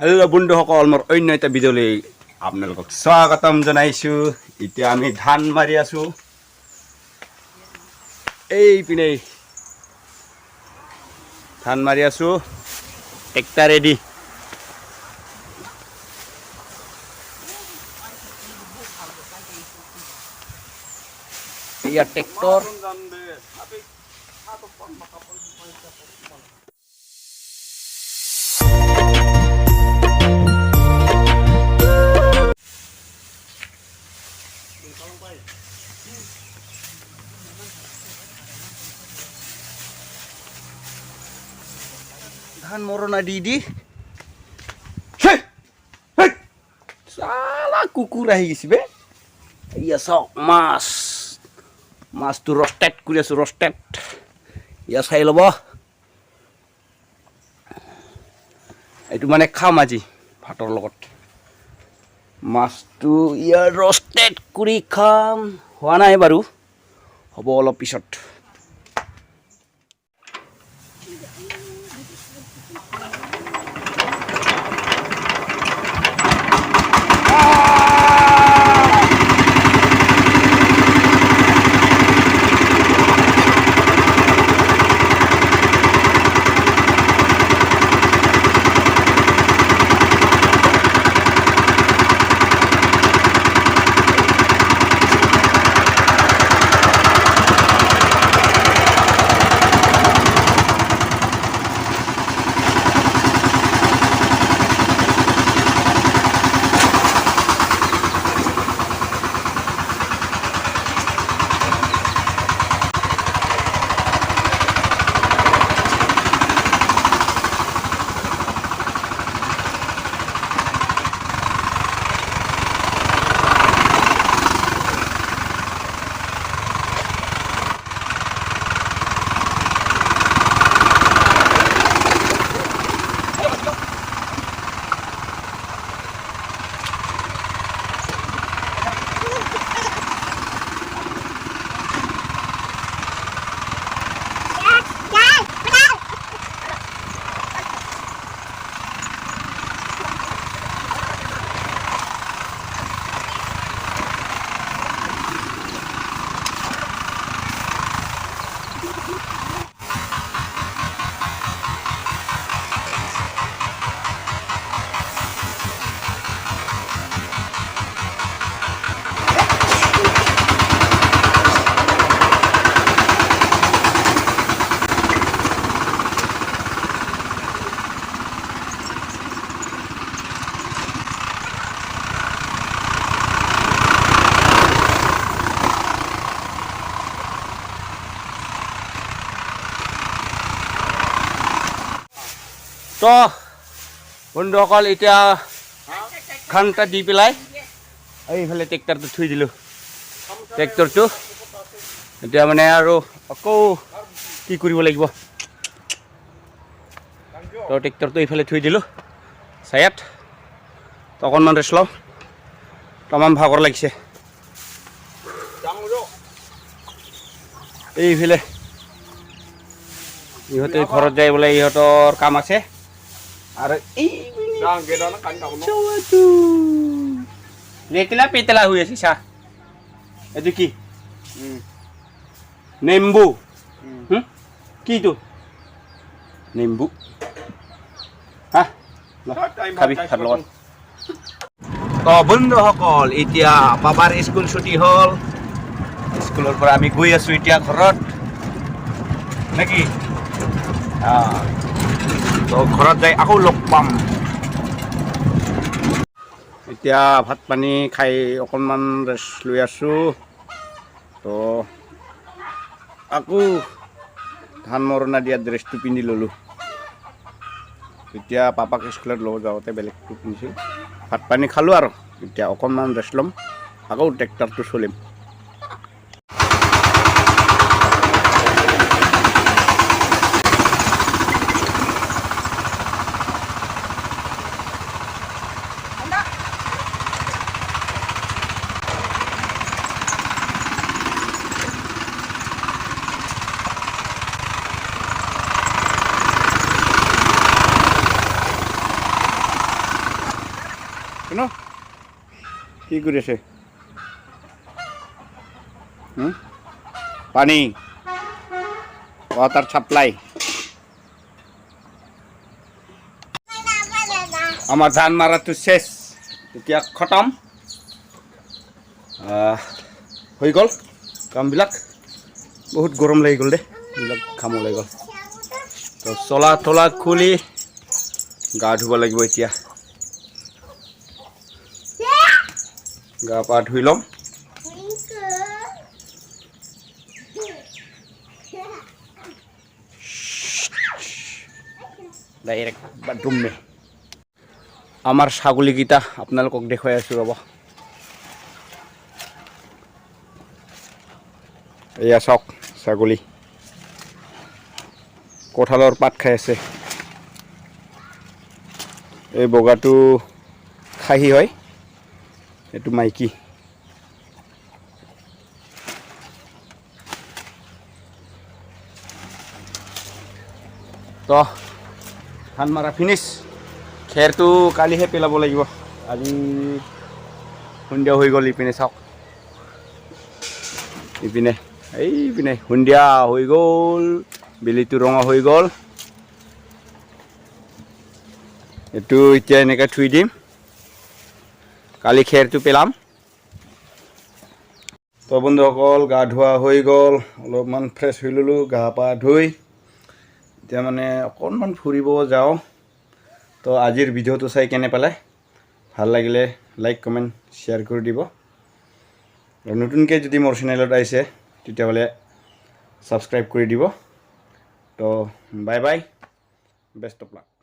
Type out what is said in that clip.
Hello' বন্ধুসকল, মোৰ অন্য এটা ভিডিঅ'লৈ আপোনালোকক স্বাগতম জনাইছোঁ। এতিয়া আমি ধান মাৰি আছোঁ। এইপিনে ধান মাৰি আছোঁ, ট্ৰেক্টৰেদি। এয়া ট্ৰেক্টৰ। ধান মৰণা দি চালা কুকুৰ আহি গৈছে বে। ইয়া চাওক মাছটো ৰষ্টেড কৰি আছোঁ, ৰষ্টেড। ইয়া চাই ল'ব, এইটো মানে খাম আজি ভাতৰ লগত। মাছটো ইয়াৰ ৰষ্টেড কৰি খাম। হোৱা নাই বাৰু, হ'ব অলপ পিছত। তো বন্ধুসকল, এতিয়া ঘণ্টা দি পেলাই এইফালে ট্ৰেক্টৰটো থৈ দিলোঁ। ট্ৰেক্টৰটো এতিয়া মানে আৰু আকৌ কি কৰিব লাগিব। তো ট্ৰেক্টৰটো এইফালে থৈ দিলোঁ চায়াত। তো অকণমান ৰেষ্ট লওঁ, তামাম ভাগৰ লাগিছে। এইফালে ইহঁতে ঘৰত যায় বোলে, ইহঁতৰ কাম আছে। আৰু এই লেতেলা পেতেলা হৈ আছে চা। এইটো কি নেম্বু? কিটো নেম্বু? হা খাবি ভাতৰ লগত। তো বন্ধুসকল, এতিয়া পাপাৰ স্কুল ছুটি হ'ল। স্কুলৰ পৰা আমি গৈ আছোঁ এতিয়া ঘৰত নেকি। তো ঘৰত যাই আকৌ লগ পাম। এতিয়া ভাত পানী খাই অকণমান ৰেষ্ট লৈ আছোঁ। তো আকৌ ধান মৰণা দিয়া ড্ৰেছটো পিন্ধি ল'লোঁ। এতিয়া পাপাক স্কুলত লৈ যাওঁতে বেলেগটো পিন্ধিছোঁ। ভাত পানী খালোঁ আৰু এতিয়া অকণমান ৰেষ্ট ল'ম, আকৌ ট্ৰেক্টৰটো চলিম। শুনো কি কৰি আছে পানী ৱাটাৰ ছাপ্লাই আমাৰ ধান মাৰাটো শেষ এতিয়া খতম হৈ গ'ল কামবিলাক বহুত গৰম লাগি গ'ল দে এইবিলাক কাম ওলাই গ'ল তো চলা তলা খুলি গা ধুব লাগিব এতিয়া গা পা ধুই ল'ম ডাইৰেক্ট বাথৰুম মে আমাৰ ছাগলীকেইটা আপোনালোকক দেখুৱাই আছোঁ ৰ'ব এয়া চাওক ছাগলী কঁঠালৰ পাত খাই আছে এই বগাটো খাহী হয় এইটো মাইকী তো ধান মাৰা ফিনিছ খেৰটো কালিহে পেলাব লাগিব আজি সন্ধিয়া হৈ গ'ল ইপিনে চাওক ইপিনে এইপিনে সন্ধিয়া হৈ গ'ল বেলিটো ৰঙা হৈ গ'ল এইটো এতিয়া এনেকৈ থুই দিম কালি খেৰটো পেলাম তো বন্ধুসকল গা ধোৱা হৈ গ'ল অলপমান ফ্ৰেছ হৈ ল'লোঁ গা পা ধুই এতিয়া মানে অকণমান ফুৰিব যাওঁ তো আজিৰ ভিডিঅ'টো চাই কেনে পালে ভাল লাগিলে লাইক কমেণ্ট শ্বেয়াৰ কৰি দিব আৰু নতুনকৈ যদি মোৰ চেনেলত আহিছে তেতিয়াহ'লে ছাবস্ক্ৰাইব কৰি দিব তো bye bye best of luck